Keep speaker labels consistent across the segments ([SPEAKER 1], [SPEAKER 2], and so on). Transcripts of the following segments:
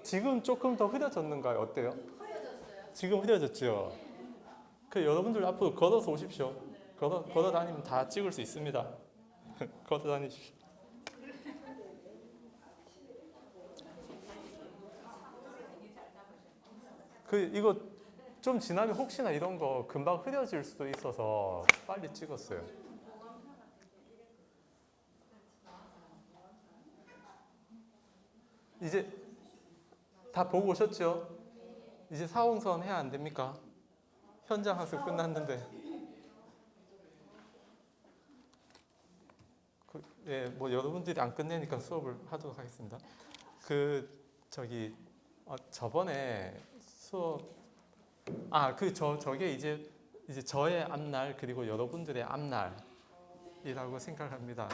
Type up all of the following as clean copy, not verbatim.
[SPEAKER 1] 지금 조금 더 흐려졌는가요? 어때요? 지금 흐려졌죠? 그 여러분들 앞으로 걸어서 오십시오. 걸어 다니면 다 찍을 수 있습니다. 걸어 다니십시오. 이거 좀 지나면 혹시나 이런 거 금방 흐려질 수도 있어서 빨리 찍었어요. 이제 다 보고 오셨죠? 이제 사홍선 해야 안 됩니까? 현장 학습 끝났는데. 예, 뭐 여러분들이 안 끝내니까 수업을 하도록 하겠습니다. 저번에 수업 저게 이제 저의 앞날 그리고 여러분들의 앞날이라고 생각합니다.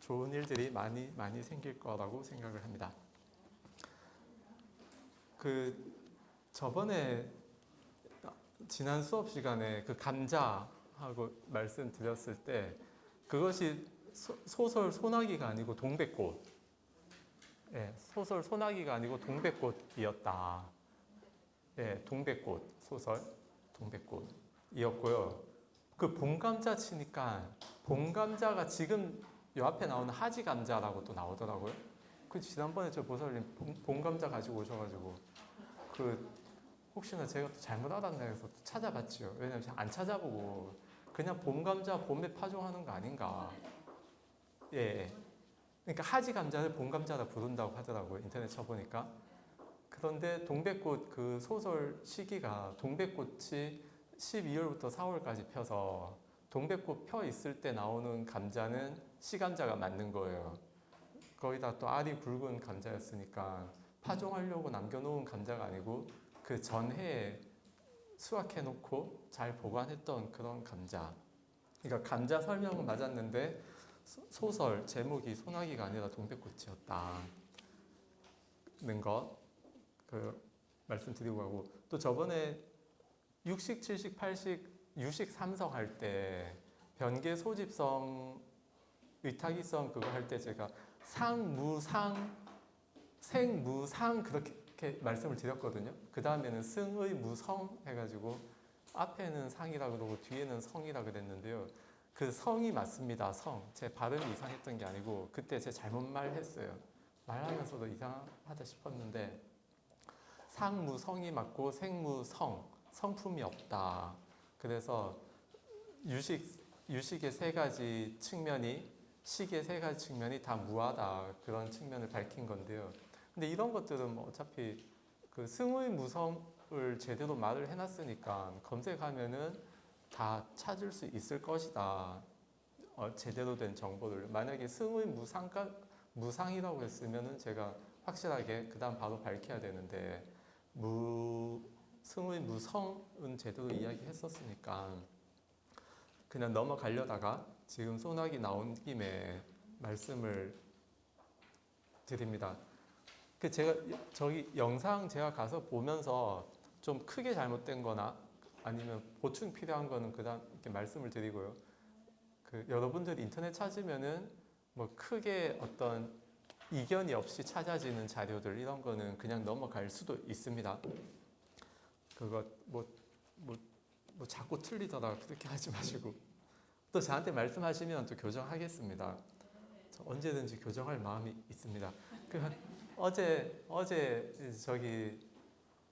[SPEAKER 1] 좋은 일들이 많이 생길 거라고 생각을 합니다. 저번에 지난 수업 시간에 감자하고 말씀드렸을 때 그것이 소설 소나기가 아니고 동백꽃. 예, 소설 소나기가 아니고 동백꽃이었다. 예, 동백꽃 소설 동백꽃이었고요. 봄감자 치니까 봄감자가 지금 요 앞에 나오는 하지감자라고 또 나오더라고요. 지난번에 저 보살님 봄감자 가지고 오셔가지고 혹시나 제가 또 잘못 알았나 해서 찾아봤지요. 왜냐면 안 찾아보고 그냥 봄감자 봄에 파종하는 거 아닌가. 예. 그러니까 하지 감자를 봄 감자라 부른다고 하더라고요. 인터넷 쳐보니까. 그런데 동백꽃 소설 시기가 동백꽃이 12월부터 4월까지 펴서 동백꽃 펴 있을 때 나오는 감자는 시감자가 맞는 거예요. 거기다 또 알이 굵은 감자였으니까 파종하려고 남겨놓은 감자가 아니고 그 전해에 수확해놓고 잘 보관했던 그런 감자. 그러니까 감자 설명은 맞았는데 소설 제목이 소나기가 아니라 동백꽃이었다는 것 말씀드리고 하고, 또 저번에 6식, 7식, 8식, 유식 3성 할 때 변계 소집성, 의타기성 그거 할 때 제가 상무상, 생무상 그렇게 말씀을 드렸거든요. 그 다음에는 승의 무성 해가지고 앞에는 상이라 그러고 뒤에는 성이라 그랬는데요. 그 성이 맞습니다. 성. 제 발음이 이상했던 게 아니고 그때 제 잘못 말했어요. 말하면서도 이상하다 싶었는데 상무성이 맞고 생무성, 성품이 없다. 그래서 유식의 세 가지 측면이, 식의 세 가지 측면이 다 무하다. 그런 측면을 밝힌 건데요. 근데 이런 것들은 뭐 어차피 승의 무성을 제대로 말을 해놨으니까 검색하면은 다 찾을 수 있을 것이다. 제대로 된 정보를. 만약에 승의 무상이라고 했으면은 제가 확실하게 그 다음 바로 밝혀야 되는데 승의 무성은 제대로 이야기했었으니까 그냥 넘어가려다가 지금 소나기 나온 김에 말씀을 드립니다. 저기 영상 제가 가서 보면서 좀 크게 잘못된 거나 아니면 보충 필요한 거는 그다음 이렇게 말씀을 드리고요. 여러분들 인터넷 찾으면은 뭐 크게 어떤 이견이 없이 찾아지는 자료들 이런 거는 그냥 넘어갈 수도 있습니다. 그거 뭐 자꾸 틀리더라 그렇게 하지 마시고 또 저한테 말씀하시면 또 교정하겠습니다. 언제든지 교정할 마음이 있습니다. 어제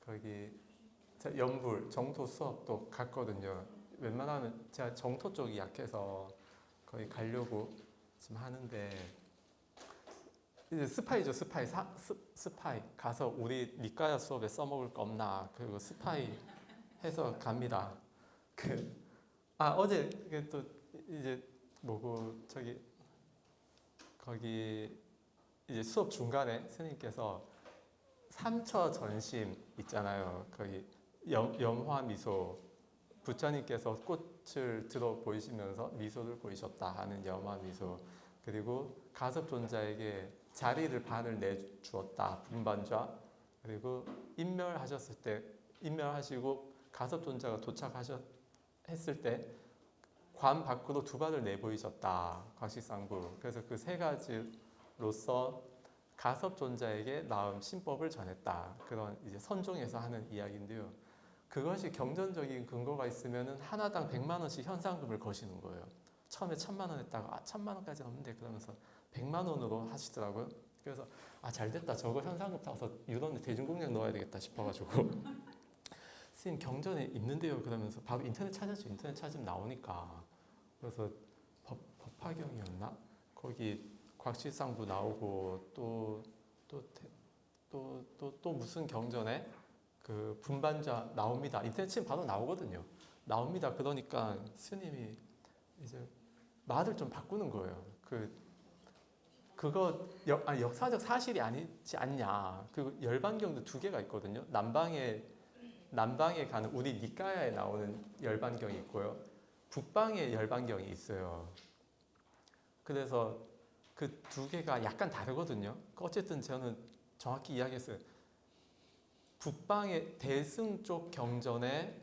[SPEAKER 1] 거기 연불 정토 수업도 갔거든요. 웬만하면 제가 정토 쪽이 약해서 거의 가려고 지금 하는데 이제 스파이죠. 스파이 가서 우리 니까야 수업에 써먹을 거 없나 그리고 스파이 해서 갑니다. 어제 또 이제 거기 이제 수업 중간에 스님께서 삼처 전심 있잖아요. 거기 염화 미소 부처님께서 꽃을 들어 보이시면서 미소를 보이셨다 하는 염화 미소, 그리고 가섭존자에게 자리를 반을 내주었다 분반좌, 그리고 인멸하시고 가섭존자가 도착했을 때 관 밖으로 두 발을 내보이셨다 과식상부. 그래서 그 세 가지로서 가섭존자에게 나음 신법을 전했다. 그런 이제 선종에서 하는 이야기인데요. 그것이 경전적인 근거가 있으면은 하나당 100만 원씩 현상금을 거시는 거예요. 처음에 1000만 원 했다가 1000만 원까지는 없는데 그러면서 100만 원으로 하시더라고요. 그래서 잘 됐다. 저거 현상금 타서 유럽 대중공약 넣어야 되겠다 싶어가지고 스님 경전에 있는데요. 그러면서 바로 인터넷 찾았죠. 인터넷 찾으면 나오니까. 그래서 법화경이었나? 거기 곽실상부 나오고 또 무슨 경전에 그 분반자 나옵니다. 인터넷 치면 바로 나오거든요. 나옵니다. 그러니까 스님이 이제 말을 좀 바꾸는 거예요. 그거 역사적 사실이 아니지 않냐. 그 열반경도 두 개가 있거든요. 남방에 가는 우리 니까야에 나오는 열반경이 있고요. 북방에 열반경이 있어요. 그래서 그 두 개가 약간 다르거든요. 어쨌든 저는 정확히 이야기했어요. 북방의 대승 쪽 경전에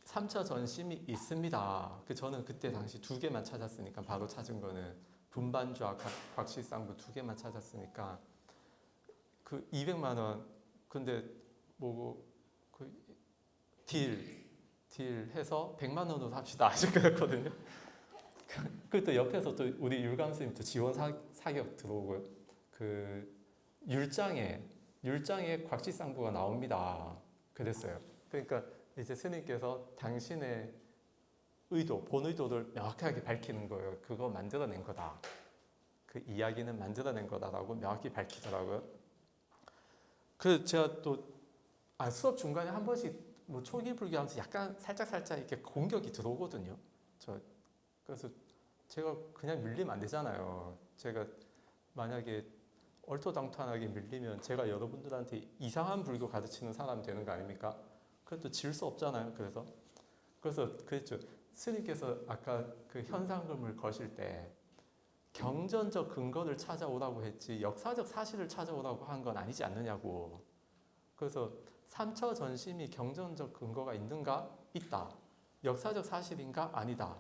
[SPEAKER 1] 3차 전심이 있습니다. 저는 그때 당시 두 개만 찾았으니까 바로 찾은 거는 분반주와 곽실상부 두 개만 찾았으니까 그 200만 원 근데 딜 해서 100만 원으로 합시다. 아직 그랬거든요. 그또 옆에서 또 우리 율감 스님 또 지원 사격 들어오고요. 그 율장에 곽실상부가 나옵니다. 그랬어요. 그러니까 이제 스님께서 당신의 의도, 본 의도를 명확하게 밝히는 거예요. 그거 만들어낸 거다. 그 이야기는 만들어낸 거다라고 명확히 밝히더라고요. 그래서 제가 또 수업 중간에 한 번씩 뭐 초기 불교하면서 약간 살짝 이렇게 공격이 들어오거든요. 그래서 제가 그냥 밀리면 안 되잖아요. 제가 만약에 얼토당토하게 밀리면 제가 여러분들한테 이상한 불교 가르치는 사람 되는 거 아닙니까? 그것도 질 수 없잖아요. 그래서 그랬죠. 스님께서 아까 그 현상금을 거실 때 경전적 근거를 찾아오라고 했지 역사적 사실을 찾아오라고 한 건 아니지 않느냐고. 그래서 삼처 전심이 경전적 근거가 있는가? 있다. 역사적 사실인가? 아니다.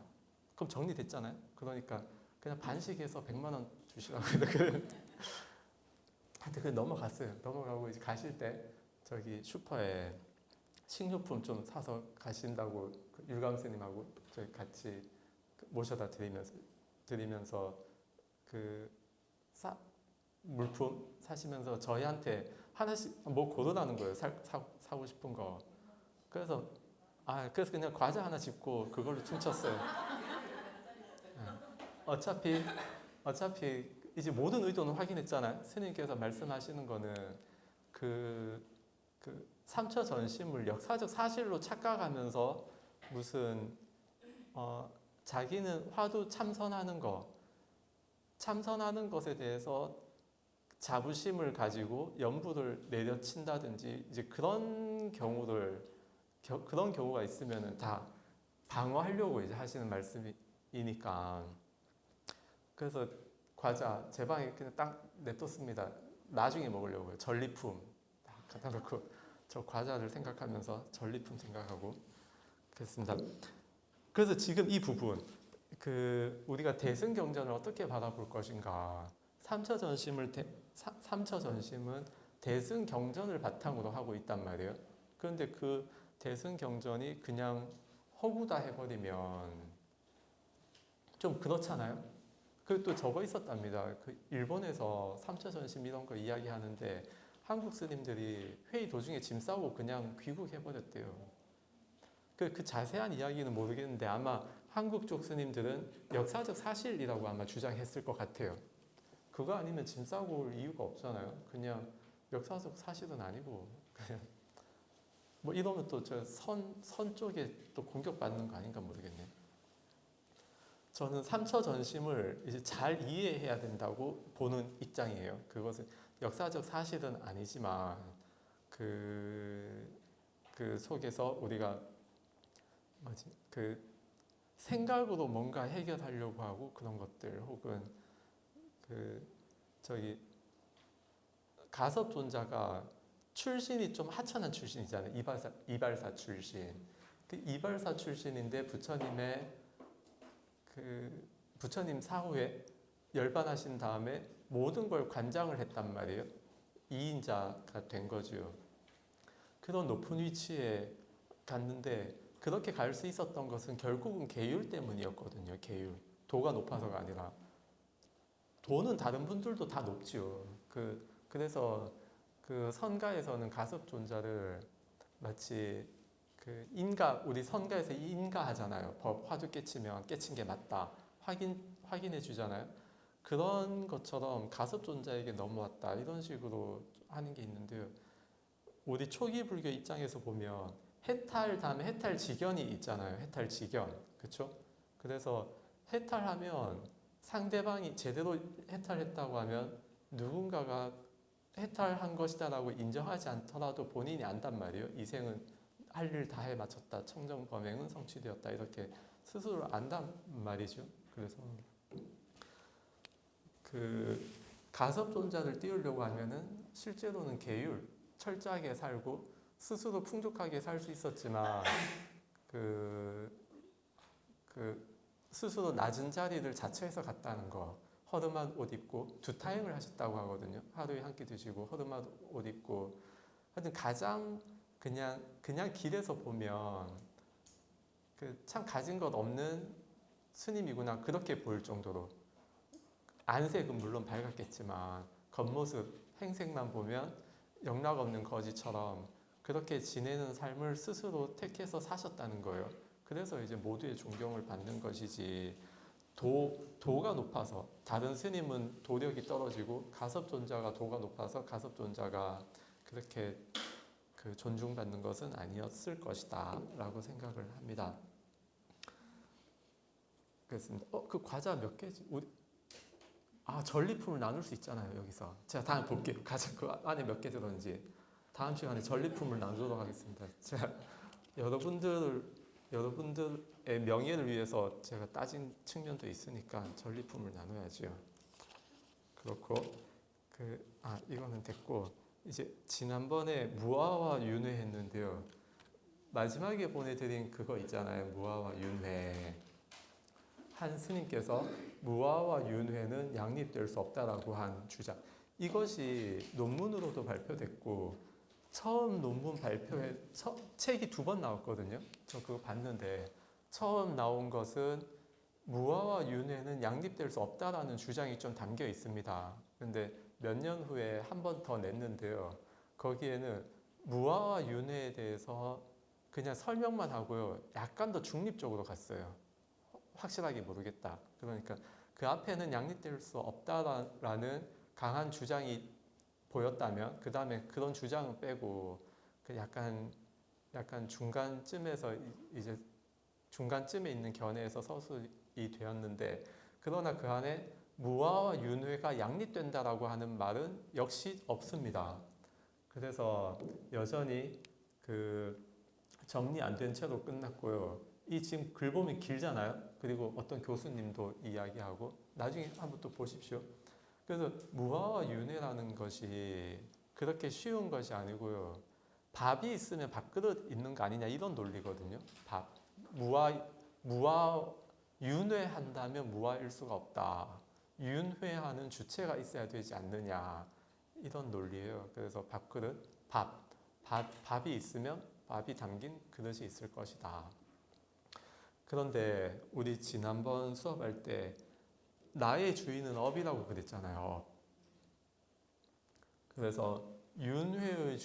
[SPEAKER 1] 그럼 정리됐잖아요. 그러니까 그냥 반씩해서 100만 원 주시라고 하여튼 그 넘어갔어요. 넘어가고 이제 가실 때 저기 슈퍼에 식료품 좀 사서 가신다고 그 율감 스님하고 저희 같이 모셔다 드리면서 그 물품 사시면서 저희한테 하나씩 뭐 고르라는 거예요. 사고 싶은 거. 그래서 그냥 과자 하나 짚고 그걸로 춤췄어요. 어차피 이제 모든 의도는 확인했잖아요. 스님께서 말씀하시는 거는 그 삼처 전심을 역사적 사실로 착각하면서 무슨 자기는 화두 참선하는 것에 대해서 자부심을 가지고 연부를 내려친다든지 이제 그런 경우가 있으면은 다 방어하려고 이제 하시는 말씀이니까. 그래서 과자 제 방에 그냥 딱 냅뒀습니다. 나중에 먹으려고요. 전리품 딱 갖다 놓고 저 과자를 생각하면서 전리품 생각하고 그랬습니다. 그래서 지금 이 부분 우리가 대승경전을 어떻게 바라볼 것인가. 삼처 전심은 대승경전을 바탕으로 하고 있단 말이에요. 그런데 그 대승경전이 그냥 허구다 해버리면 좀 그렇잖아요. 그리고 또 저거 있었답니다. 그 일본에서 삼처 전심 이런 거 이야기하는데 한국 스님들이 회의 도중에 짐 싸고 그냥 귀국해버렸대요. 그 자세한 이야기는 모르겠는데 아마 한국 쪽 스님들은 역사적 사실이라고 아마 주장했을 것 같아요. 그거 아니면 짐 싸고 올 이유가 없잖아요. 그냥 역사적 사실은 아니고 그냥 뭐 이러면 또 저 선 쪽에 또 공격받는 거 아닌가 모르겠네. 저는 삼처 전심을 이제 잘 이해해야 된다고 보는 입장이에요. 그것은 역사적 사실은 아니지만 그 속에서 우리가 생각으로 뭔가 해결하려고 하고 그런 것들 혹은 가섭존자가 출신이 좀 하찮은 출신이잖아요. 이발사 출신. 그 이발사 출신인데 부처님 사후에 열반하신 다음에 모든 걸 관장을 했단 말이에요. 2인자가 된 거죠. 그런 높은 위치에 갔는데 그렇게 갈 수 있었던 것은 결국은 계율 때문이었거든요. 계율. 도가 높아서가 아니라. 도는 다른 분들도 다 높죠. 그래서 그 선가에서는 가섭존자를 마치 그 인가, 우리 선가에서 인가하잖아요. 법 화두 깨치면 깨친 게 맞다. 확인해 주잖아요. 그런 것처럼 가섭존자에게 넘어왔다. 이런 식으로 하는 게 있는데요. 우리 초기 불교 입장에서 보면 해탈 다음에 해탈 지견이 있잖아요. 해탈 지견. 그렇죠? 그래서 해탈하면 상대방이 제대로 해탈했다고 하면 누군가가 해탈한 것이다라고 인정하지 않더라도 본인이 안단 말이에요. 이 생은 할 일 다 해 마쳤다. 청정 범행은 성취되었다. 이렇게 스스로 안단 말이죠. 그래서 그 가섭존자를 띄우려고 하면은 실제로는 계율, 철저하게 살고 스스로 풍족하게 살 수 있었지만 그 스스로 낮은 자리를 자처해서 갔다는 거. 허름한 옷 입고 두타행을 하셨다고 하거든요. 하루에 한 끼 드시고 허름한 옷 입고 하여튼 가장 그냥 길에서 보면 그 참 가진 것 없는 스님이구나 그렇게 보일 정도로 안색은 물론 밝았겠지만 겉모습 행색만 보면 영락 없는 거지처럼 그렇게 지내는 삶을 스스로 택해서 사셨다는 거예요. 그래서 이제 모두의 존경을 받는 것이지 도가 높아서 다른 스님은 도력이 떨어지고 가섭존자가 도가 높아서 가섭존자가 그렇게 그 존중받는 것은 아니었을 것이다 라고 생각을 합니다. 그렇습니다. 그 과자 몇 개지? 전리품을 나눌 수 있잖아요. 여기서 제가 다음에 볼게요. 과자 그 안에 몇 개 들었는지 다음 시간에 전리품을 나누도록 하겠습니다. 제가 여러분들의 명예를 위해서 제가 따진 측면도 있으니까 전리품을 나눠야죠. 그렇고 이거는 됐고 이제 지난번에 무아와 윤회 했는데요. 마지막에 보내드린 그거 있잖아요. 무아와 윤회. 한 스님께서 무아와 윤회는 양립될 수 없다라고 한 주장. 이것이 논문으로도 발표됐고 처음 논문 발표에 책이 2번 나왔거든요. 저 그거 봤는데 처음 나온 것은 무아와 윤회는 양립될 수 없다라는 주장이 좀 담겨 있습니다. 근데 몇 년 후에 한 번 더 냈는데요. 거기에는 무아와 윤회에 대해서 그냥 설명만 하고요. 약간 더 중립적으로 갔어요. 확실하게 모르겠다. 그러니까 그 앞에는 양립될 수 없다라는 강한 주장이 보였다면 그 다음에 그런 주장은 빼고 그 약간 중간쯤에서 이제 중간쯤에 있는 견해에서 서술이 되었는데 그러나 그 안에 무아와 윤회가 양립된다라고 하는 말은 역시 없습니다. 그래서 여전히 그 정리 안 된 채로 끝났고요. 이 지금 글 보면 길잖아요. 그리고 어떤 교수님도 이야기하고 나중에 한번 또 보십시오. 그래서 무아와 윤회라는 것이 그렇게 쉬운 것이 아니고요. 밥이 있으면 밥그릇 있는 거 아니냐 이런 논리거든요. 밥. 윤회한다면 무아일 수가 없다. 윤회하는 주체가 있어야 되지 않느냐 이런 논리예요. 그래서 밥그릇, 밥이 있으면 밥이 담긴 그릇이 있을 것이다. 그런데 우리 지난번 수업할 때 나의 주인은 업이라고 그랬잖아요. 그래서 윤회의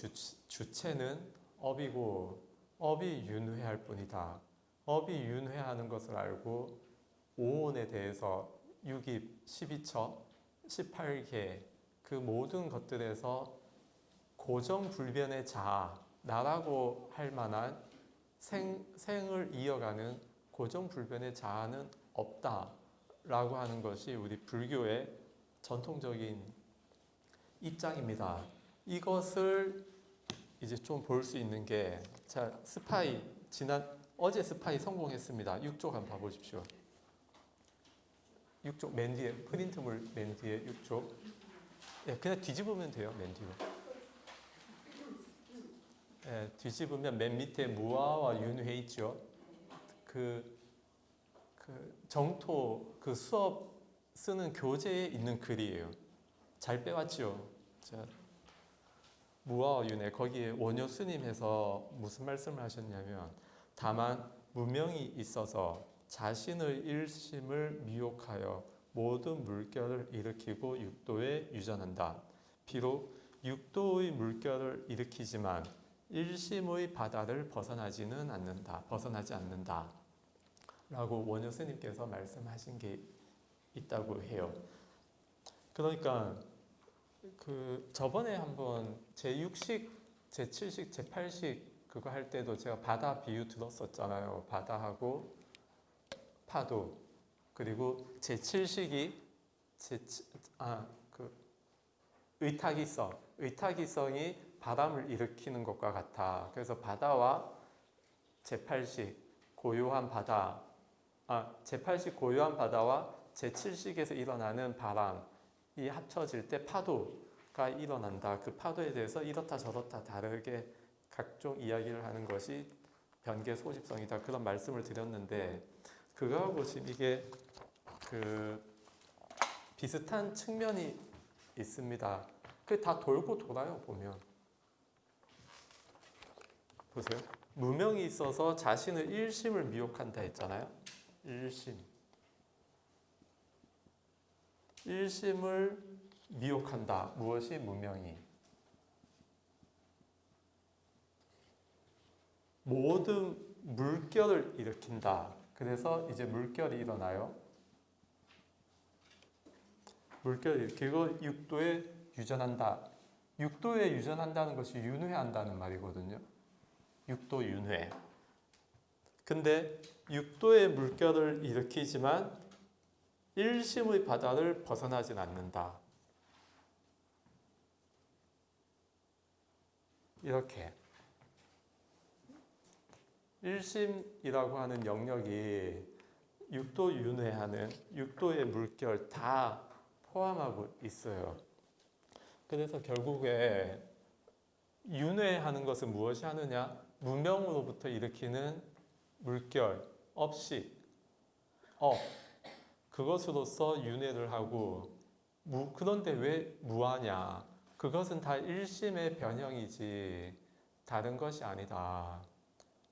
[SPEAKER 1] 주체는 업이고 업이 윤회할 뿐이다. 업이 윤회하는 것을 알고 오온에 대해서 6입, 12처, 18개 그 모든 것들에서 고정불변의 자아, 나라고 할 만한 생을 이어가는 고정불변의 자아는 없다라고 하는 것이 우리 불교의 전통적인 입장입니다. 이것을 이제 좀 볼 수 있는 게 자, 어제 스파이 성공했습니다. 6쪽 한번 봐보십시오. 6쪽 맨 뒤에 프린트물 맨 뒤에 6쪽. 예, 그냥 뒤집으면 돼요. 맨 뒤로. 예, 뒤집으면 맨 밑에 무아와 윤회 있죠. 정토 그 수업 쓰는 교재에 있는 글이에요. 잘 빼왔죠? 자, 무아와 윤회 거기에 원효 스님께서 무슨 말씀을 하셨냐면 다만 무명이 있어서 자신의 일심을 미혹하여 모든 물결을 일으키고 육도에 유전한다. 비록 육도의 물결을 일으키지만 일심의 바다를 벗어나지 않는다. 라고 원효 스님께서 말씀하신 게 있다고 해요. 그러니까 그 저번에 한번 제6식, 제7식, 제8식 그거 할 때도 제가 바다 비유 들었었잖아요. 바다하고 파도. 그리고 제7식이 의타기성이 바람을 일으키는 것과 같아. 그래서 바다와 제8식 고요한 바다, 제8식 고요한 바다와 제7식에서 일어나는 바람이 합쳐질 때 파도가 일어난다. 그 파도에 대해서 이렇다 저렇다 다르게 각종 이야기를 하는 것이 변계 소집성이다. 그런 말씀을 드렸는데 그거하고 지금 이게 그 비슷한 측면이 있습니다. 그게 다 돌고 돌아요. 보면 보세요. 무명이 있어서 자신의 일심을 미혹한다 했잖아요. 일심을 미혹한다. 무엇이 무명이? 모든 물결을 일으킨다. 그래서 이제 물결이 일어나요. 물결을 일으키고 육도에 유전한다. 육도에 유전한다는 것이 윤회한다는 말이거든요. 육도 윤회. 근데 육도의 물결을 일으키지만 일심의 바다를 벗어나진 않는다. 이렇게 일심이라고 하는 영역이 육도 윤회하는 육도의 물결 다 포함하고 있어요. 그래서 결국에 윤회하는 것은 무엇이 하느냐? 무명으로부터 일으키는 물결, 업식, 그것으로서 윤회를 하고 그런데 왜 무하냐? 그것은 다 일심의 변형이지 다른 것이 아니다.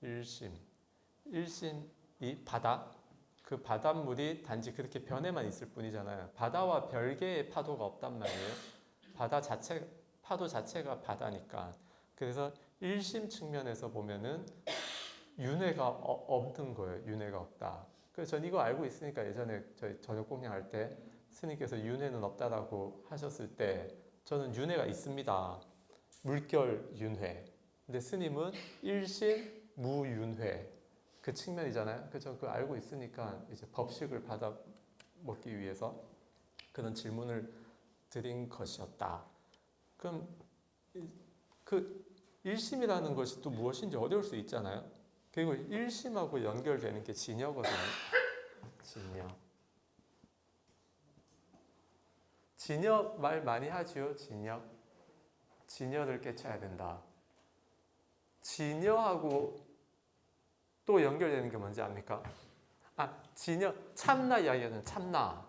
[SPEAKER 1] 일심이 바다, 그 바닷물이 단지 그렇게 변해만 있을 뿐이잖아요. 바다와 별개의 파도가 없단 말이에요. 파도 자체가 바다니까. 그래서 일심 측면에서 보면은 윤회가 없는 거예요. 윤회가 없다. 그래서 전 이거 알고 있으니까 예전에 저희 저녁 공양할 때 스님께서 윤회는 없다라고 하셨을 때 저는 윤회가 있습니다. 물결 윤회. 근데 스님은 일심 무윤회 그 측면이잖아요. 그래서 그거 알고 있으니까 이제 법식을 받아 먹기 위해서 그런 질문을 드린 것이었다. 그럼 그 일심이라는 것이 또 무엇인지 어려울 수 있잖아요. 그리고 일심하고 연결되는 게 진여거든요. 진여 말 많이 하지요. 진여를 깨쳐야 된다. 진여하고 또 연결되는 게 뭔지 압니까? 진여, 참나 이야기하는 참나.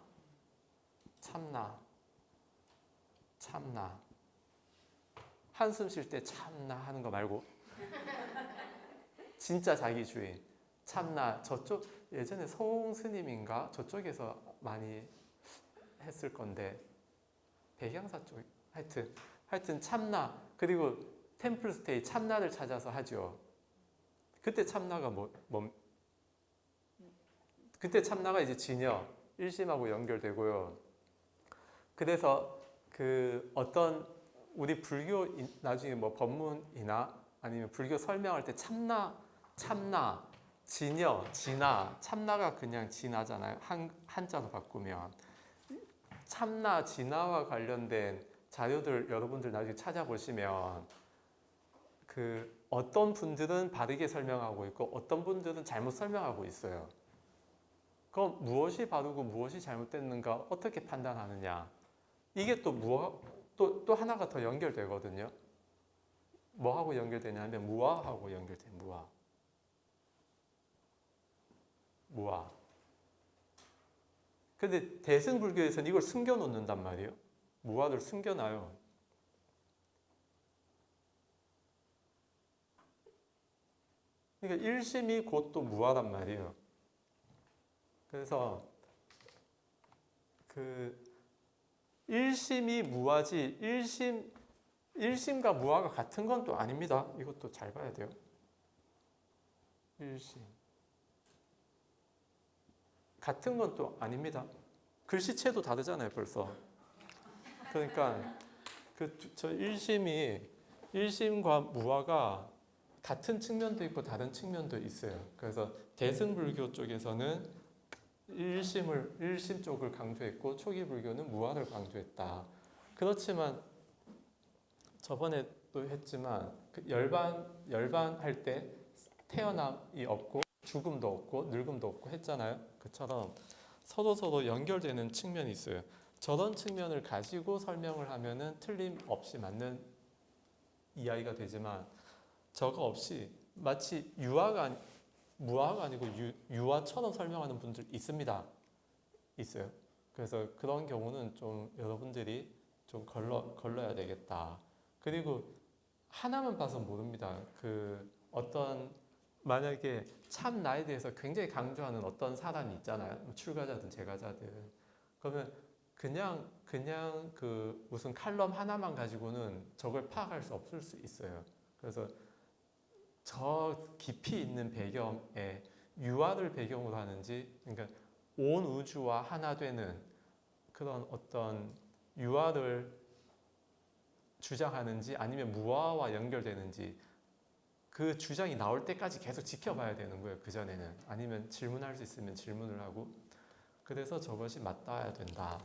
[SPEAKER 1] 한숨 쉴 때 참나 하는 거 말고 진짜 자기 주인 참나. 저쪽 예전에 서홍 스님인가 저쪽에서 많이 했을 건데 백양사 쪽 하여튼 참나. 그리고 템플스테이 참나를 찾아서 하죠. 그때 참나가 그때 참나가 이제 진여 일심하고 연결되고요. 그래서 그 어떤 우리 불교 나중에 뭐 법문이나 아니면 불교 설명할 때 참나, 진여, 진화, 참나가 그냥 진화잖아요. 한자로 바꾸면 참나, 진화와 관련된 자료들 여러분들 나중에 찾아보시면 그 어떤 분들은 바르게 설명하고 있고 어떤 분들은 잘못 설명하고 있어요. 그럼 무엇이 바르고 무엇이 잘못됐는가 어떻게 판단하느냐? 이게 또 하나가 더 연결되거든요. 뭐하고 연결되냐면 무아하고 연결돼. 무아. 근데 대승불교에서는 이걸 숨겨놓는단 말이에요. 무아를 숨겨놔요. 그러니까 일심이 곧 또 무아란 말이에요. 그래서 그 일심이 무아지 일심과 무아가 같은 건 또 아닙니다. 이것도 잘 봐야 돼요. 일심 같은 건 또 아닙니다. 글씨체도 다르잖아요, 벌써. 그러니까 저 일심과 무아가 같은 측면도 있고 다른 측면도 있어요. 그래서 대승불교 쪽에서는 일심 쪽을 강조했고 초기 불교는 무아를 강조했다. 그렇지만 저번에 또 했지만 그 열반할 때 태어남이 없고 죽음도 없고 늙음도 없고 했잖아요. 그처럼 서로 연결되는 측면이 있어요. 저런 측면을 가지고 설명을 하면은 틀림없이 맞는 이야기가 되지만 저거 없이 마치 무아가 아니고 유아처럼 설명하는 분들 있습니다. 있어요. 그래서 그런 경우는 좀 여러분들이 좀 걸러야 되겠다. 그리고 하나만 봐서 모릅니다. 그 어떤 만약에 참 나에 대해서 굉장히 강조하는 어떤 사람이 있잖아요. 출가자든 제가자든. 그러면 그냥 그 무슨 칼럼 하나만 가지고는 저걸 파악할 수 없을 수 있어요. 그래서 저 깊이 있는 배경에 유아를 배경으로 하는지, 그러니까 온 우주와 하나 되는 그런 어떤 유아를 주장하는지 아니면 무아와 연결되는지 그 주장이 나올 때까지 계속 지켜봐야 되는 거예요. 그전에는. 아니면 질문할 수 있으면 질문을 하고. 그래서 저것이 맞닿아야 된다.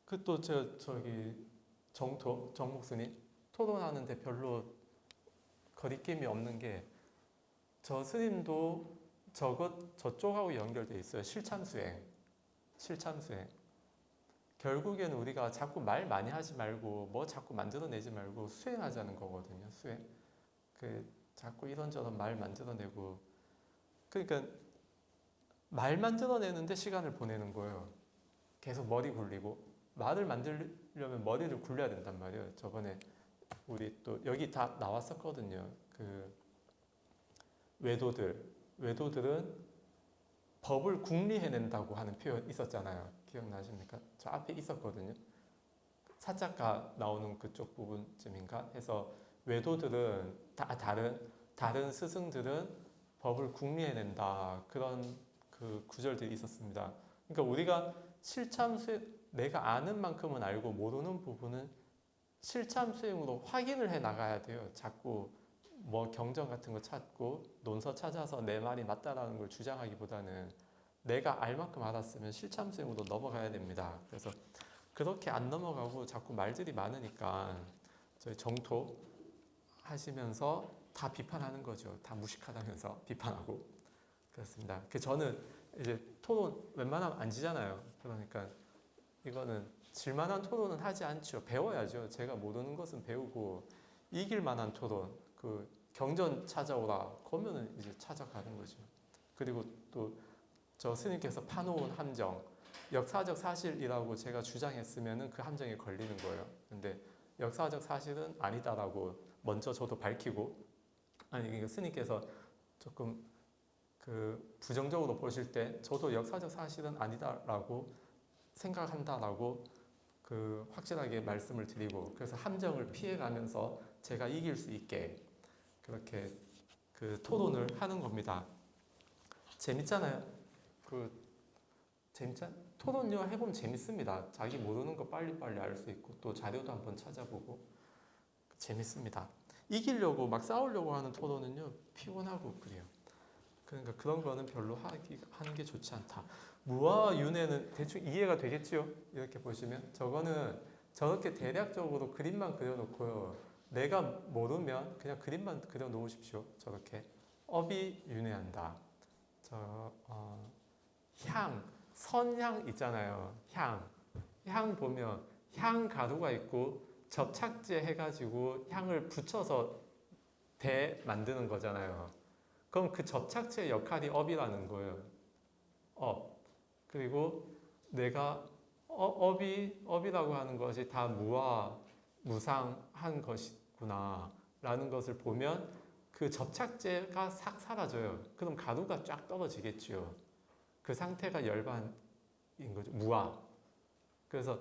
[SPEAKER 1] 그 또 저기 정 목사님 토론하는데 별로 거리낌이 없는 게 저 스님도 저쪽하고 연결돼 있어요. 실참수행. 결국에는 우리가 자꾸 말 많이 하지 말고 뭐 자꾸 만들어내지 말고 수행하자는 거거든요. 수행. 자꾸 이런저런 말 만들어내고 그러니까 말 만들어내는데 시간을 보내는 거예요. 계속 머리 굴리고 말을 만들려면 머리를 굴려야 된단 말이에요. 저번에 우리 또 여기 다 나왔었거든요. 그 외도들은 법을 궁리해낸다고 하는 표현 있었잖아요. 기억나십니까? 저 앞에 있었거든요. 사자가 나오는 그쪽 부분쯤인가 해서 외도들은 다른 스승들은 법을 궁리해낸다 그런 그 구절들이 있었습니다. 그러니까 우리가 내가 아는 만큼은 알고 모르는 부분은 실참수행으로 확인을 해 나가야 돼요. 자꾸 뭐 경전 같은 거 찾고 논서 찾아서 내 말이 맞다라는 걸 주장하기보다는 내가 알 만큼 알았으면 실참수행으로 넘어가야 됩니다. 그래서 그렇게 안 넘어가고 자꾸 말들이 많으니까 저희 정토 하시면서 다 비판하는 거죠. 다 무식하다면서 비판하고 그렇습니다. 저는 이제 토론 웬만하면 안 지잖아요. 그러니까 이거는 질만한 토론은 하지 않죠. 배워야죠. 제가 모르는 것은 배우고 이길 만한 토론, 그 경전 찾아오라 그러면은 이제 찾아가는 거죠. 그리고 또 저 스님께서 파놓은 함정, 역사적 사실이라고 제가 주장했으면은 그 함정에 걸리는 거예요. 근데 역사적 사실은 아니다라고 먼저 저도 밝히고, 아니 그러니까 스님께서 조금 그 부정적으로 보실 때 저도 역사적 사실은 아니다라고 생각한다라고 그 확실하게 말씀을 드리고, 그래서 함정을 피해가면서 제가 이길 수 있게 그렇게 그 토론을 하는 겁니다. 재밌잖아요. 토론요 해보면 재밌습니다. 자기 모르는 거 빨리빨리 알 수 있고 또 자료도 한번 찾아보고 재밌습니다. 이기려고 막 싸우려고 하는 토론은요 피곤하고 그래요. 그러니까 그런 거는 별로 하는 게 좋지 않다. 무와 윤회는 대충 이해가 되겠죠? 이렇게 보시면 저거는 저렇게 대략적으로 그림만 그려놓고요. 내가 모르면 그냥 그림만 그려놓으십시오. 저렇게 업이 윤회한다. 선향 있잖아요. 향 보면 향 가루가 있고 접착제 해가지고 향을 붙여서 만드는 거잖아요. 그럼 그 접착제의 역할이 업이라는 거예요. 업. 그리고 내가 업이라고 하는 것이 다 무와 무상한 것이구나 라는 것을 보면 그 접착제가 싹 사라져요. 그럼 가루가 쫙 떨어지겠죠. 그 상태가 열반인 거죠. 무아. 그래서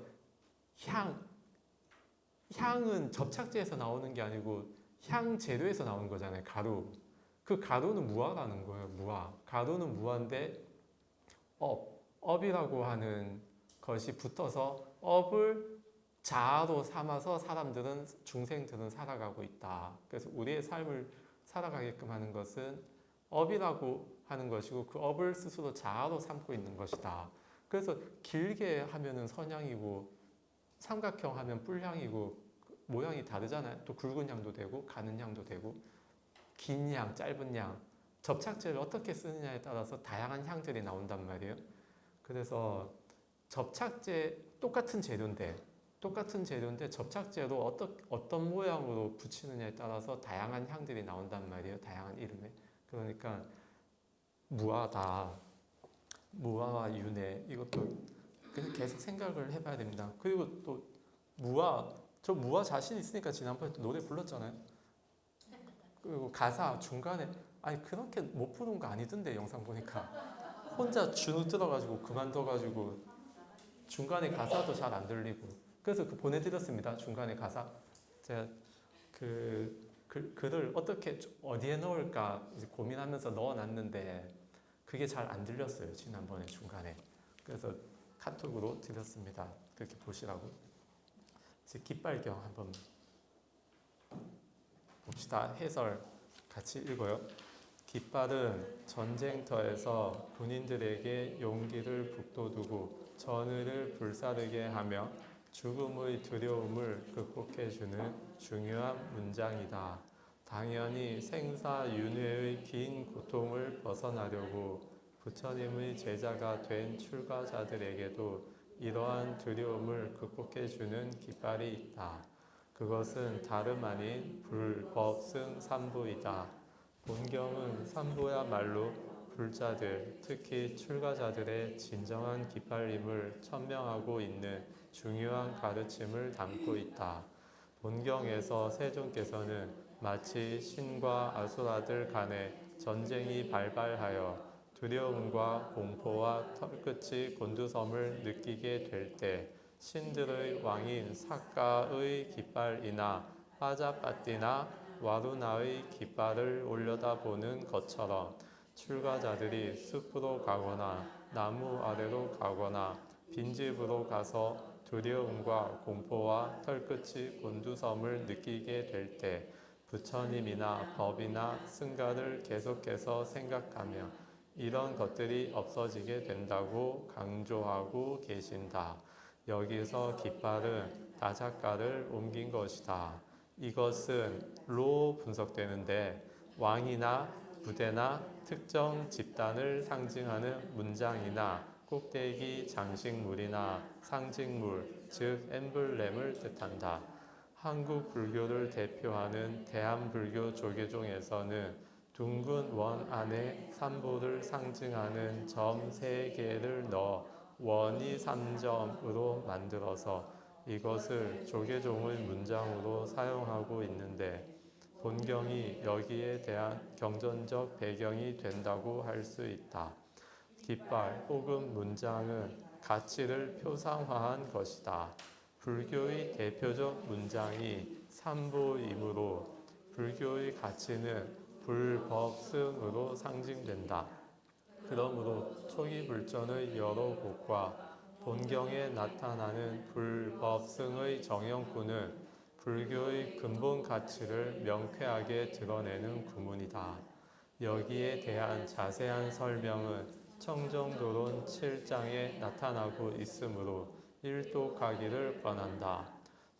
[SPEAKER 1] 향은 접착제에서 나오는 게 아니고 향 재료에서 나오는 거잖아요. 가루. 그 가루는 무아라는 거예요. 무아. 가루는 무아인데 업이라고 하는 것이 붙어서 업을 자아로 삼아서 중생들은 살아가고 있다. 그래서 우리의 삶을 살아가게끔 하는 것은 업이라고 하는 것이고 그 업을 스스로 자아로 삼고 있는 것이다. 그래서 길게 하면은 선향이고 삼각형 하면 뿔향이고 모양이 다르잖아요. 또 굵은 향도 되고 가는 향도 되고 긴 향, 짧은 향 접착제를 어떻게 쓰느냐에 따라서 다양한 향들이 나온단 말이에요. 그래서 접착제 똑같은 재료인데 접착제로 어떤 모양으로 붙이느냐에 따라서 다양한 향들이 나온단 말이에요. 다양한 이름에. 그러니까 무아다. 무아와 윤회 이것도 그냥 계속 생각을 해봐야 됩니다. 그리고 또 저 무아 자신 있으니까 지난번에 또 노래 불렀잖아요. 그리고 가사 중간에 아니 그렇게 못 부른 거 아니던데 영상 보니까 혼자 주눅 들어가지고 그만둬가지고 중간에 가사도 잘 안 들리고 그래서 보내드렸습니다. 중간에 가사 제가 글을 어떻게 어디에 넣을까 이제 고민하면서 넣어놨는데 그게 잘 안 들렸어요. 지난번에 중간에. 그래서 카톡으로 드렸습니다. 그렇게 보시라고. 이제 깃발경 한번 봅시다. 해설 같이 읽어요. 깃발은 전쟁터에서 군인들에게 용기를 북돋우고 전의를 불사르게 하며 죽음의 두려움을 극복해주는 중요한 문장이다. 당연히 생사윤회의 긴 고통을 벗어나려고 부처님의 제자가 된 출가자들에게도 이러한 두려움을 극복해주는 깃발이 있다. 그것은 다름 아닌 불법승 삼부이다. 본경은 삼부야말로 불자들, 특히 출가자들의 진정한 깃발임을 천명하고 있는 중요한 가르침을 담고 있다. 본경에서 세존께서는 마치 신과 아수라들 간에 전쟁이 발발하여 두려움과 공포와 털끝이 곤두섬을 느끼게 될 때 신들의 왕인 사카의 깃발이나 파자파티나 와루나의 깃발을 올려다보는 것처럼 출가자들이 숲으로 가거나 나무 아래로 가거나 빈집으로 가서 두려움과 공포와 털끝이 곤두섬을 느끼게 될 때 부처님이나 법이나 승가를 계속해서 생각하며 이런 것들이 없어지게 된다고 강조하고 계신다. 여기서 깃발은 다작가를 옮긴 것이다. 이것은 로 분석되는데 왕이나 부대나 특정 집단을 상징하는 문장이나 꼭대기 장식물이나 상징물, 즉 엠블렘을 뜻한다. 한국 불교를 대표하는 대한불교 조계종에서는 둥근 원 안에 삼보를 상징하는 점 3개를 넣어 원이 3점으로 만들어서 이것을 조계종의 문장으로 사용하고 있는데 본경이 여기에 대한 경전적 배경이 된다고 할 수 있다. 깃발 혹은 문장은 가치를 표상화한 것이다. 불교의 대표적 문장이 삼보이므로 불교의 가치는 불법승으로 상징된다. 그러므로 초기 불전의 여러 곳과 본경에 나타나는 불법승의 정형구는 불교의 근본 가치를 명쾌하게 드러내는 구문이다. 여기에 대한 자세한 설명은 청정도론 7장에 나타나고 있으므로 일독하기를 권한다.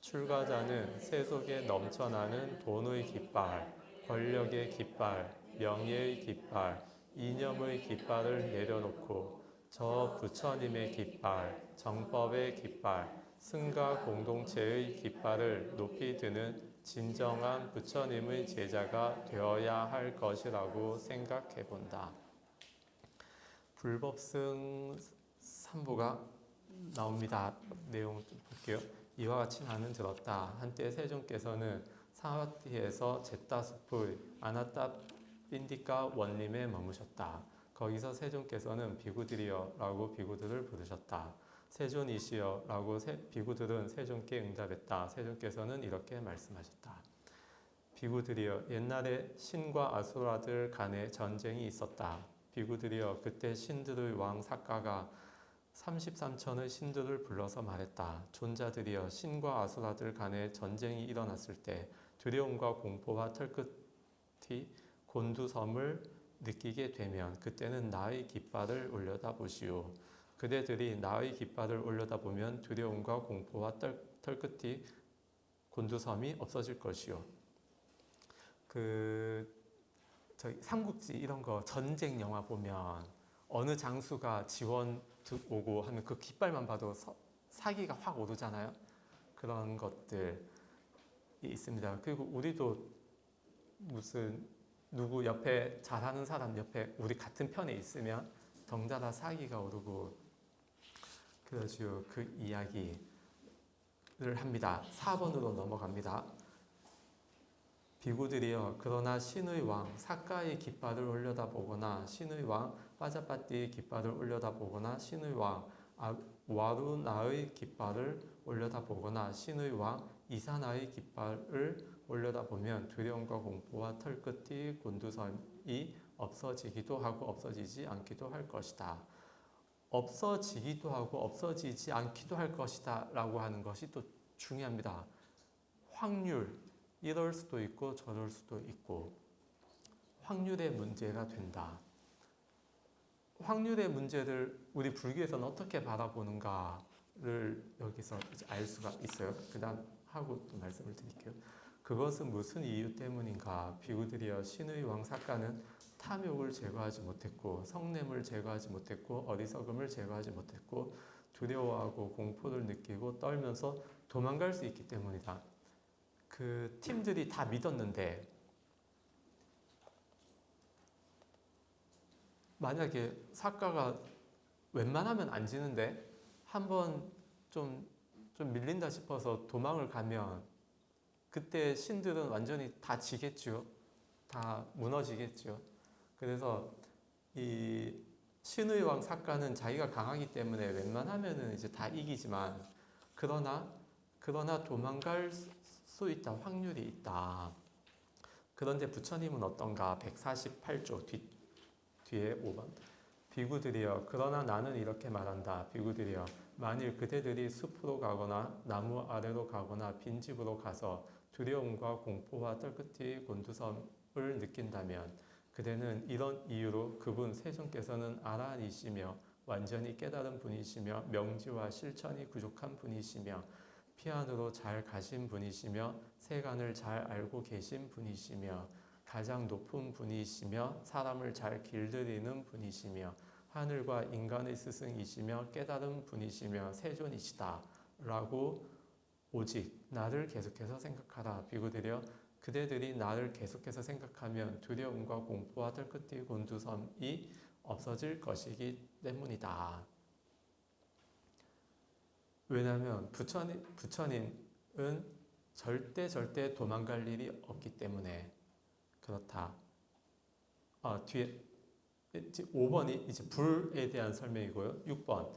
[SPEAKER 1] 출가자는 세속에 넘쳐나는 돈의 깃발, 권력의 깃발, 명예의 깃발, 이념의 깃발을 내려놓고 저 부처님의 깃발, 정법의 깃발, 승가 공동체의 깃발을 높이 드는 진정한 부처님의 제자가 되어야 할 것이라고 생각해 본다. 불법승 3부가 나옵니다. 내용 좀 볼게요. 이와 같이 나는 들었다. 한때 세종께서는 사와티에서 제따숲의 아나따 빈디카 원림에 머무셨다. 거기서 세종께서는 비구들이여 라고 비구들을 부르셨다. 세존이시여 라고 비구들은 세종께 응답했다. 세종께서는 이렇게 말씀하셨다. 비구들이여, 옛날에 신과 아수라들 간에 전쟁이 있었다. 비구들이여, 그때 신들의 왕 사가가 33천의 신들을 불러서 말했다. 존자들이여, 신과 아수라들 간에 전쟁이 일어났을 때 두려움과 공포와 털끝이 곤두섬을 느끼게 되면 그때는 나의 깃발을 올려다보시오. 그대들이 나의 깃발을 올려다보면 두려움과 공포와 털끝이 곤두섬이 없어질 것이오. 저희 삼국지 이런 거 전쟁 영화 보면 어느 장수가 지원 오고 하면 그 깃발만 봐도 사기가 확 오르잖아요. 그런 것들이 있습니다. 그리고 우리도 무슨 누구 옆에 잘하는 사람 옆에 우리 같은 편에 있으면 덩달아 사기가 오르고 그러죠. 그 이야기를 합니다. 4번으로 넘어갑니다. 비구들이여, 그러나 신의 왕 사카의 깃발을 올려다보거나 신의 왕 빠자빠띠의 깃발을 올려다보거나 신의 왕 와루나의 깃발을 올려다보거나 신의 왕 이사나의 깃발을 올려다보면 두려움과 공포와 털끝이 곤두섬이 없어지기도 하고 없어지지 않기도 할 것이다. 없어지기도 하고 없어지지 않기도 할 것이다 라고 하는 것이 또 중요합니다. 확률, 이럴 수도 있고 저럴 수도 있고 확률의 문제가 된다. 확률의 문제를 우리 불교에서는 어떻게 바라보는가를 여기서 이제 알 수가 있어요. 그 다음 하고 또 말씀을 드릴게요. 그것은 무슨 이유 때문인가? 비구들이여, 신의 왕 사가는 탐욕을 제거하지 못했고 성냄을 제거하지 못했고 어리석음을 제거하지 못했고 두려워하고 공포를 느끼고 떨면서 도망갈 수 있기 때문이다. 그 팀들이 다 믿었는데 만약에 사가가 웬만하면 안 지는데 한번 좀 밀린다 싶어서 도망을 가면 그때 신들은 완전히 다 지겠죠. 다 무너지겠죠. 그래서 이 신의 왕 사가는 자기가 강하기 때문에 웬만하면은 이제 다 이기지만 그러나 도망갈 수 있다. 확률이 있다. 그런데 부처님은 어떤가? 148조 뒤에 5번. 비구들이여, 그러나 나는 이렇게 말한다. 비구들이여, 만일 그대들이 숲으로 가거나 나무 아래로 가거나 빈집으로 가서 두려움과 공포와 털끝이 곤두섬을 느낀다면 그대는 이런 이유로 그분 세종께서는 아라한이시며 완전히 깨달은 분이시며 명지와 실천이 부족한 분이시며 피안으로 잘 가신 분이시며 세간을 잘 알고 계신 분이시며 가장 높은 분이시며 사람을 잘 길들이는 분이시며 하늘과 인간의 스승이시며 깨달은 분이시며 세존이시다 라고 오직 나를 계속해서 생각하라. 비구들이여, 그대들이 나를 계속해서 생각하면 두려움과 공포와 털끝이 곤두섬이 없어질 것이기 때문이다. 왜냐하면 부처님은 절대 도망갈 일이 없기 때문에 그렇다. 뒤에 5번이 이제 불에 대한 설명이고요. 6번,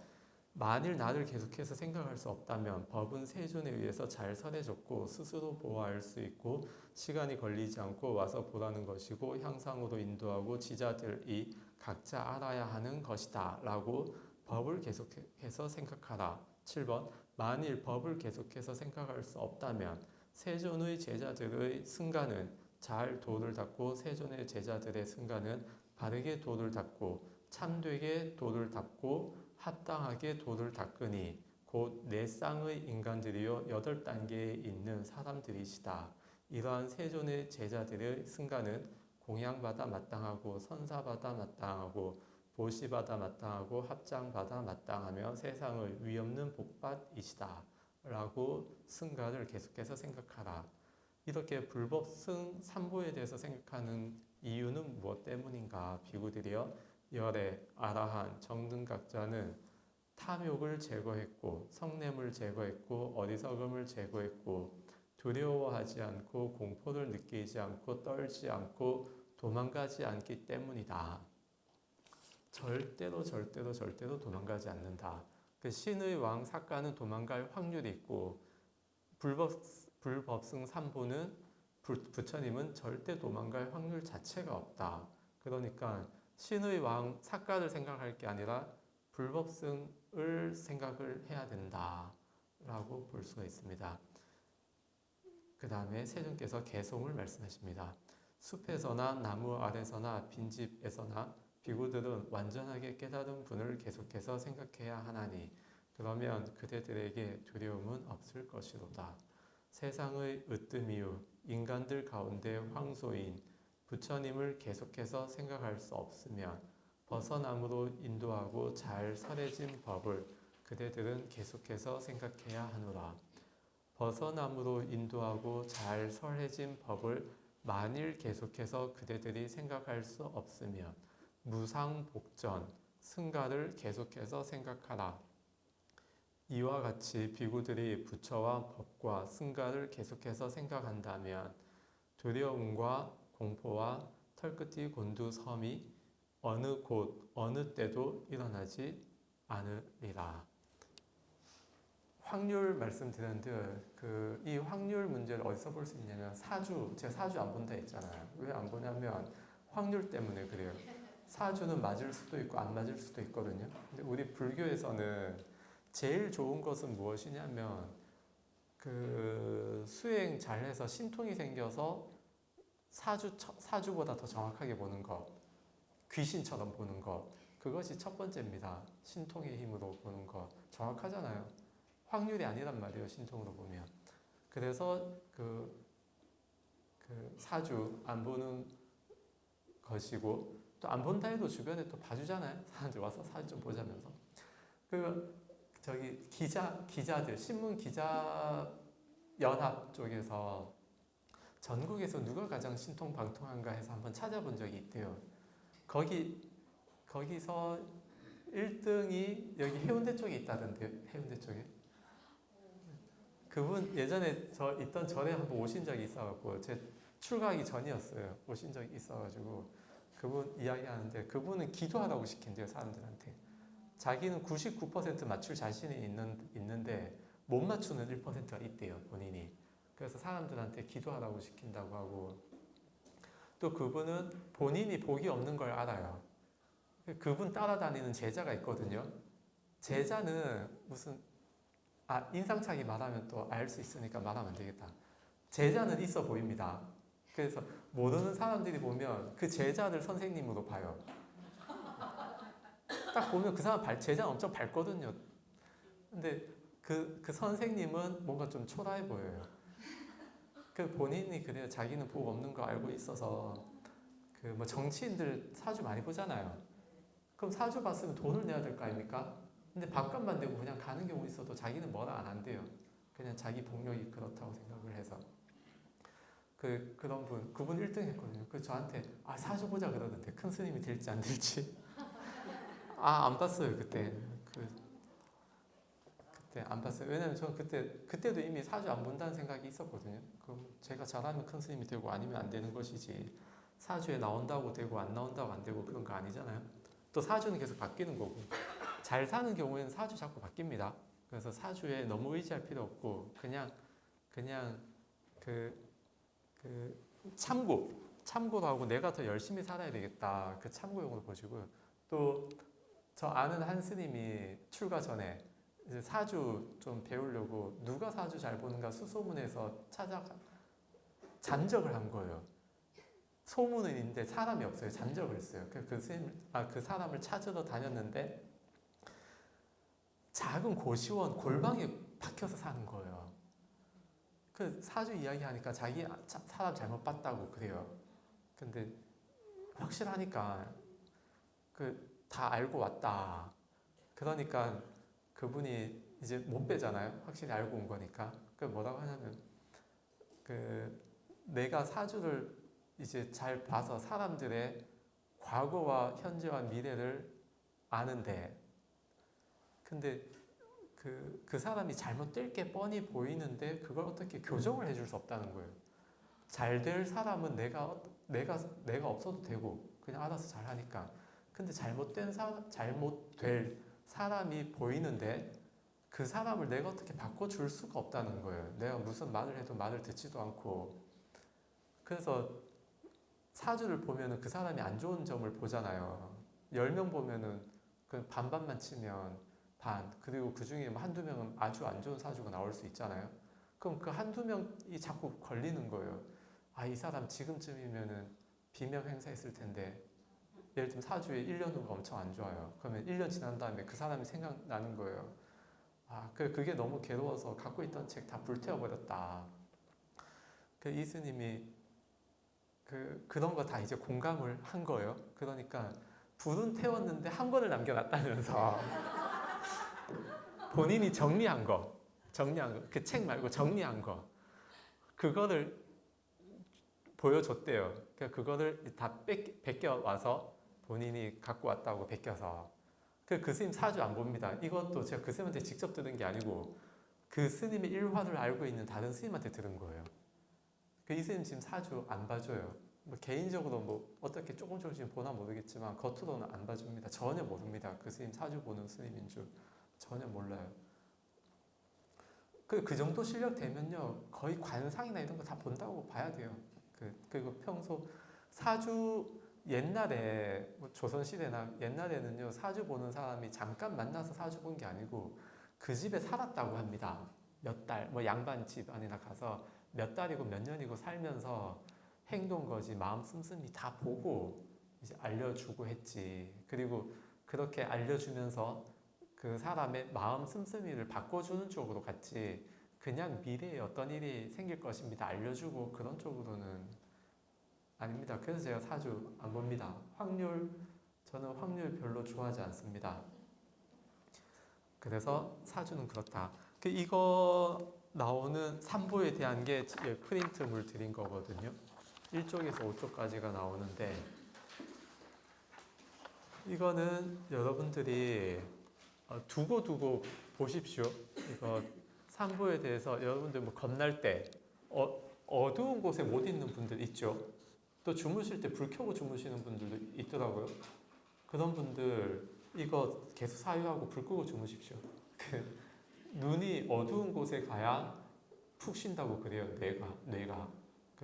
[SPEAKER 1] 만일 나를 계속해서 생각할 수 없다면 법은 세존에 의해서 잘 설해졌고 스스로 보호할 수 있고 시간이 걸리지 않고 와서 보라는 것이고 향상으로 인도하고 지자들이 각자 알아야 하는 것이다 라고 법을 계속해서 생각하라. 7번, 만일 법을 계속해서 생각할 수 없다면 세존의 제자들의 승가는 잘 도를 닦고 세존의 제자들의 승가는 바르게 도를 닦고 참되게 도를 닦고 합당하게 도를 닦으니 곧 네 쌍의 인간들이요 8단계에 있는 사람들이시다. 이러한 세존의 제자들의 승가는 공양받아 마땅하고 선사받아 마땅하고 보시받아 마땅하고 합장받아 마땅하며 세상의 위없는 복받이시다 라고 승가를 계속해서 생각하라. 이렇게 불법승 삼보에 대해서 생각하는 이유는 무엇 때문인가? 비구들이여, 열애, 아라한, 정등각자는 탐욕을 제거했고 성냄을 제거했고 어리석음을 제거했고 두려워하지 않고 공포를 느끼지 않고 떨지 않고 도망가지 않기 때문이다. 절대로 도망가지 않는다. 그 신의 왕 삭가는 도망갈 확률이 있고 불법승 삼보는 부처님은 절대 도망갈 확률 자체가 없다. 그러니까 신의 왕 삭가를 생각할 게 아니라 불법승을 생각을 해야 된다라고 볼 수가 있습니다. 그 다음에 세존께서 개송을 말씀하십니다. 숲에서나 나무 아래서나 빈집에서나 비구들은 완전하게 깨달은 분을 계속해서 생각해야 하나니 그러면 그대들에게 두려움은 없을 것이로다. 세상의 으뜸이유 인간들 가운데 황소인 부처님을 계속해서 생각할 수 없으면 벗어남으로 인도하고 잘 설해진 법을 그대들은 계속해서 생각해야 하노라. 벗어남으로 인도하고 잘 설해진 법을 만일 계속해서 그대들이 생각할 수 없으면 무상복전, 승가를 계속해서 생각하라. 이와 같이 비구들이 부처와 법과 승가를 계속해서 생각한다면 두려움과 공포와 털끝이 곤두섬이 어느 곳, 어느 때도 일어나지 않으리라. 확률 말씀드렸는데 이 확률 문제를 어디서 볼 수 있냐면 제가 사주 안 본다 했잖아요. 왜 안 보냐면 확률 때문에 그래요. 사주는 맞을 수도 있고 안 맞을 수도 있거든요. 근데 우리 불교에서는 제일 좋은 것은 무엇이냐면 수행 잘해서 신통이 생겨서 사주보다 더 정확하게 보는 것, 귀신처럼 보는 것, 그것이 첫 번째입니다. 신통의 힘으로 보는 것 정확하잖아요. 확률이 아니란 말이에요. 신통으로 보면. 그래서 사주 안 보는 것이고 또 안 본다 해도 주변에 또 봐주잖아요. 사람들 와서 사주 좀 보자면서. 기자들 신문 기자 연합 쪽에서 전국에서 누가 가장 신통방통한가 해서 한번 찾아본 적이 있대요. 거기서 1등이 여기 해운대 쪽에 있다던데요. 해운대 쪽에. 그분 예전에 저 있던 절에 한번 오신 적이 있어갖고 제 출가하기 전이었어요. 오신 적이 있어가지고 그분 이야기하는데 그분은 기도하라고 시킨대요. 사람들한테. 자기는 99% 맞출 자신이 있는데 못 맞추는 1%가 있대요. 본인이. 그래서 사람들한테 기도하라고 시킨다고 하고 또 그분은 본인이 복이 없는 걸 알아요. 그분 따라다니는 제자가 있거든요. 제자는 인상착의 말하면 또 알 수 있으니까 말하면 안 되겠다. 제자는 있어 보입니다. 그래서 모르는 사람들이 보면 그 제자를 선생님으로 봐요. 딱 보면 그 사람 제자는 엄청 밝거든요. 근데 그 선생님은 뭔가 좀 초라해 보여요. 본인이 그래요. 자기는 복 없는 거 알고 있어서 정치인들 사주 많이 보잖아요. 그럼 사주 봤으면 돈을 내야 될 거 아닙니까? 근데 밥값만 내고 그냥 가는 경우 있어도 자기는 뭐라 안 한대요. 그냥 자기 복력이 그렇다고 생각을 해서. 그런 그분 1등 했거든요. 저한테 사주 보자 그러던데 큰 스님이 될지 안 될지. 안 봤어요 그때. 그때 안 봤어요. 왜냐면 저는 그때도 이미 사주 안 본다는 생각이 있었거든요. 그럼 제가 잘하면 큰 스님이 되고 아니면 안 되는 것이지. 사주에 나온다고 되고 안 나온다고 안 되고 그런 거 아니잖아요. 또 사주는 계속 바뀌는 거고. 잘 사는 경우에는 사주 자꾸 바뀝니다. 그래서 사주에 너무 의지할 필요 없고 그냥 참고로 하고 내가 더 열심히 살아야 되겠다. 참고용으로 보시고요. 또 저 아는 한 스님이 출가 전에 이제 사주 좀 배우려고 누가 사주 잘 보는가 수소문해서 잠적을 한 거예요. 소문은 있는데 사람이 없어요. 잠적을 했어요. 그 사람을 찾으러 다녔는데 작은 고시원 골방에 박혀서 사는 거예요. 사주 이야기하니까 자기 사람 잘못 봤다고 그래요. 근데 확실하니까 다 알고 왔다. 그러니까 그분이 이제 못 빼잖아요. 확실히 알고 온 거니까. 뭐라고 하냐면 내가 사주를 이제 잘 봐서 사람들의 과거와 현재와 미래를 아는데 근데 그 사람이 잘못될 게 뻔히 보이는데 그걸 어떻게 교정을 해줄 수 없다는 거예요. 잘 될 사람은 내가 없어도 되고 그냥 알아서 잘 하니까. 근데 잘못될 사람이 보이는데 그 사람을 내가 어떻게 바꿔줄 수가 없다는 거예요. 내가 무슨 말을 해도 말을 듣지도 않고. 그래서 사주를 보면은 그 사람이 안 좋은 점을 보잖아요. 10명 보면은 그 반반만 치면 반, 그리고 그 중에 한두 명은 아주 안 좋은 사주가 나올 수 있잖아요. 그럼 그 한두 명이 자꾸 걸리는 거예요. 아, 이 사람 지금쯤이면은 비명 행사했을 텐데. 예를 들면 사주에 1년 후가 엄청 안 좋아요. 그러면 1년 지난 다음에 그 사람이 생각나는 거예요. 아, 그게 너무 괴로워서 갖고 있던 책 다 불태워버렸다. 그 이스님이 그런 거 다 이제 공감을 한 거예요. 그러니까 불은 태웠는데 한 권을 남겨놨다면서 본인이 정리한 거, 그 책 말고 정리한 거, 그거를 보여줬대요. 그러니까 그거를 다 베껴 와서 본인이 갖고 왔다고 베껴서. 그 스님 사주 안 봅니다. 이것도 제가 그 스님한테 직접 들은 게 아니고 그 스님의 일화를 알고 있는 다른 스님한테 들은 거예요. 이 스님 지금 사주 안 봐줘요. 뭐 개인적으로 뭐 어떻게 조금씩 보나 모르겠지만 겉으로는 안 봐줍니다. 전혀 모릅니다. 그 스님 사주 보는 스님인 줄 전혀 몰라요. 그 정도 실력 되면요 거의 관상이나 이런 거 다 본다고 봐야 돼요. 그리고 평소 사주 옛날에 뭐 조선시대나 옛날에는요 사주 보는 사람이 잠깐 만나서 사주 본 게 아니고 그 집에 살았다고 합니다. 몇 달, 뭐 양반 집안이나 가서 몇 달이고 몇 년이고 살면서 행동 거지 마음 씀씀이 다 보고 이제 알려주고 했지. 그리고 그렇게 알려주면서 그 사람의 마음 씀씀이를 바꿔주는 쪽으로 갔지 그냥 미래에 어떤 일이 생길 것입니다 알려주고 그런 쪽으로는 아닙니다. 그래서 제가 사주 안 봅니다. 저는 확률 별로 좋아하지 않습니다. 그래서 사주는 그렇다. 이거 나오는 삼보에 대한 게 프린트물 드린 거거든요. 1쪽에서 5쪽까지가 나오는데 이거는 여러분들이 두고 보십시오. 이거 삼보에 대해서 여러분들 뭐 겁날 때 어두운 곳에 못 있는 분들 있죠. 또 주무실 때 불 켜고 주무시는 분들도 있더라고요. 그런 분들 이거 계속 사유하고 불 끄고 주무십시오. 눈이 어두운 곳에 가야 푹 쉰다고 그래요. 뇌가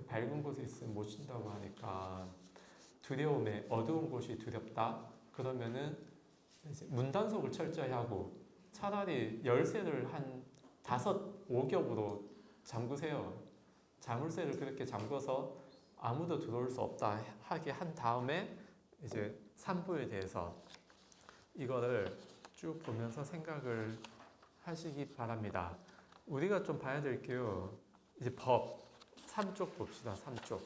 [SPEAKER 1] 밝은 곳에 있으면 못 쉰다고 하니까 두려움에 어두운 곳이 두렵다. 그러면은 이제 문단속을 철저히 하고 차라리 열쇠를 한 5겹으로 잠그세요. 자물쇠를 그렇게 잠궈서 아무도 들어올 수 없다 하게 한 다음에 이제 삼보에 대해서 이거를 쭉 보면서 생각을 하시기 바랍니다. 우리가 좀 봐야 될 게요. 이제 법 3쪽 봅시다. 3쪽.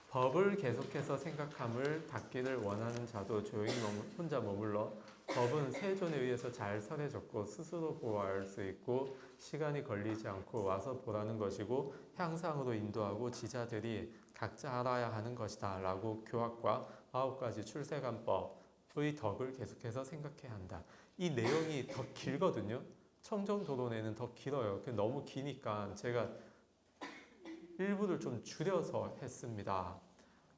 [SPEAKER 1] 법을 계속해서 생각함을 닫기를 원하는 자도 조용히 혼자 머물러 법은 세존에 의해서 잘 설해졌고 스스로 보호할 수 있고 시간이 걸리지 않고 와서 보라는 것이고 향상으로 인도하고 지자들이 각자 알아야 하는 것이다 라고 교학과 9가지 출세관법의 덕을 계속해서 생각해야 한다. 이 내용이 더 길거든요. 청정도론에는 더 길어요. 너무 기니까 제가 일부를 좀 줄여서 했습니다.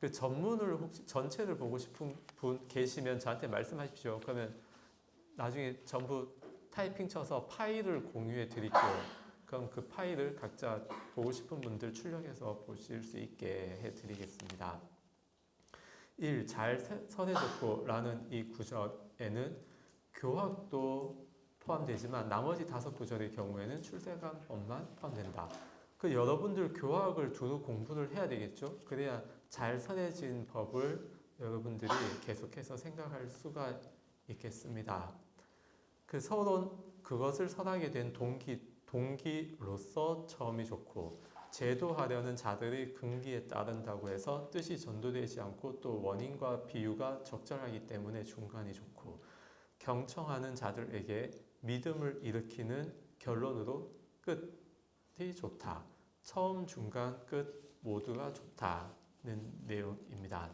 [SPEAKER 1] 그 전문을 혹시 전체를 보고 싶은 분 계시면 저한테 말씀하십시오. 그러면 나중에 전부 타이핑 쳐서 파일을 공유해 드릴게요. 그럼 그 파일을 각자 보고 싶은 분들 출력해서 보실 수 있게 해 드리겠습니다. 1. 잘 선해졌고 라는 이 구절에는 교학도 포함되지만 나머지 5구절의 경우에는 출세관법만 포함된다. 여러분들 교학을 두루 공부를 해야 되겠죠. 그래야 잘 선해진 법을 여러분들이 계속해서 생각할 수가 있겠습니다. 서론 그것을 선하게 된 동기로서 처음이 좋고 제도하려는 자들의 긍기에 따른다고 해서 뜻이 전도되지 않고 또 원인과 비유가 적절하기 때문에 중간이 좋고 경청하는 자들에게 믿음을 일으키는 결론으로 끝이 좋다. 처음, 중간, 끝 모두가 좋다는 내용입니다.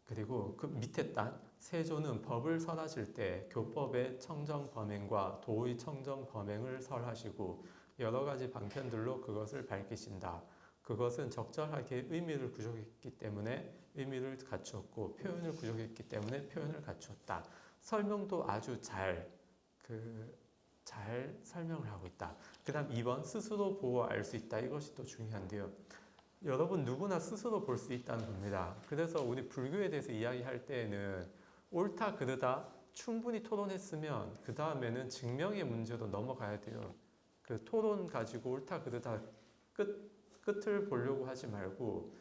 [SPEAKER 1] 그리고 그 밑에 단 세조는 법을 설하실 때 교법의 청정 범행과 도의 청정 범행을 설하시고 여러 가지 방편들로 그것을 밝히신다. 그것은 적절하게 의미를 구족했기 때문에 의미를 갖추었고 표현을 구족했기 때문에 표현을 갖추었다. 설명도 아주 잘 설명을 하고 있다. 그 다음 2번 스스로 보고 알 수 있다. 이것이 또 중요한데요. 여러분 누구나 스스로 볼 수 있다는 겁니다. 그래서 우리 불교에 대해서 이야기할 때에는 옳다 그르다 충분히 토론했으면 그 다음에는 증명의 문제로 넘어가야 돼요. 그 토론 가지고 옳다 그르다 끝을 보려고 하지 말고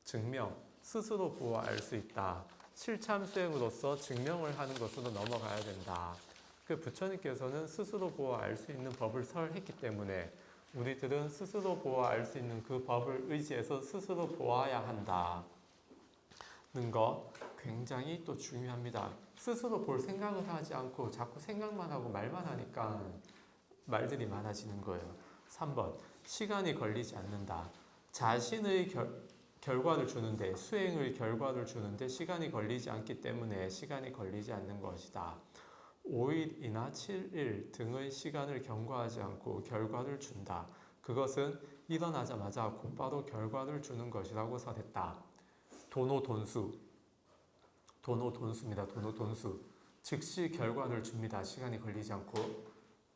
[SPEAKER 1] 증명, 스스로 보아 알 수 있다. 실참 수행으로서 증명을 하는 것으로 넘어가야 된다. 그 부처님께서는 스스로 보아 알 수 있는 법을 설했기 때문에 우리들은 스스로 보아 알 수 있는 그 법을 의지해서 스스로 보아야 한다는 거 굉장히 또 중요합니다. 스스로 볼 생각을 하지 않고 자꾸 생각만 하고 말만 하니까 말들이 많아지는 거예요. 3번 시간이 걸리지 않는다. 자신의 결과를 주는데 수행의 결과를 주는데 시간이 걸리지 않기 때문에 시간이 걸리지 않는 것이다. 5일이나 7일 등의 시간을 경과하지 않고 결과를 준다. 그것은 일어나자마자 곧바로 결과를 주는 것이라고 설했다. 도노돈수입니다. 도노돈수. 즉시 결과를 줍니다. 시간이 걸리지 않고.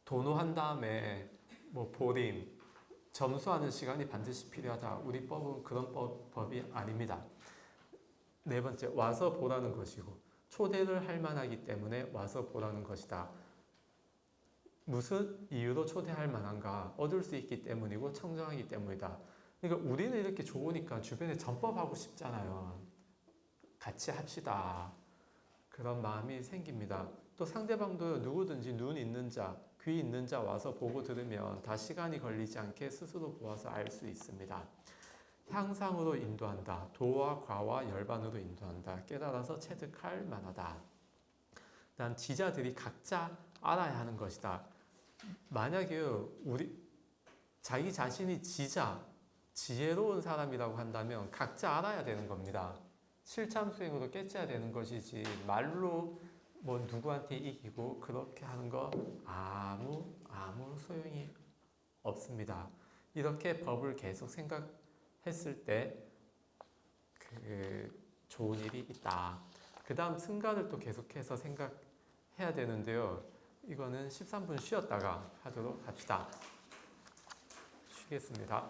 [SPEAKER 1] 도노한 다음에 보림, 점수하는 시간이 반드시 필요하다. 우리 법은 그런 법이 아닙니다. 4번째, 와서 보라는 것이고 초대를 할 만하기 때문에 와서 보라는 것이다. 무슨 이유로 초대할 만한가? 얻을 수 있기 때문이고 청정하기 때문이다. 그러니까 우리는 이렇게 좋으니까 주변에 전법하고 싶잖아요. 같이 합시다. 그런 마음이 생깁니다. 또 상대방도 누구든지 눈 있는 자, 귀 있는 자 와서 보고 들으면 다 시간이 걸리지 않게 스스로 보아서 알 수 있습니다. 향상으로 인도한다. 도와 과와 열반으로 인도한다. 깨달아서 체득할 만하다. 난 지자들이 각자 알아야 하는 것이다. 만약에 자기 자신이 지혜로운 사람이라고 한다면 각자 알아야 되는 겁니다. 실참 수행으로 깨쳐야 되는 것이지 말로 누구한테 이기고 그렇게 하는 거 아무 소용이 없습니다. 이렇게 법을 계속 생각했을 때 좋은 일이 있다. 그 다음 승가를 또 계속해서 생각해야 되는데요. 이거는 13분 쉬었다가 하도록 합시다. 쉬겠습니다.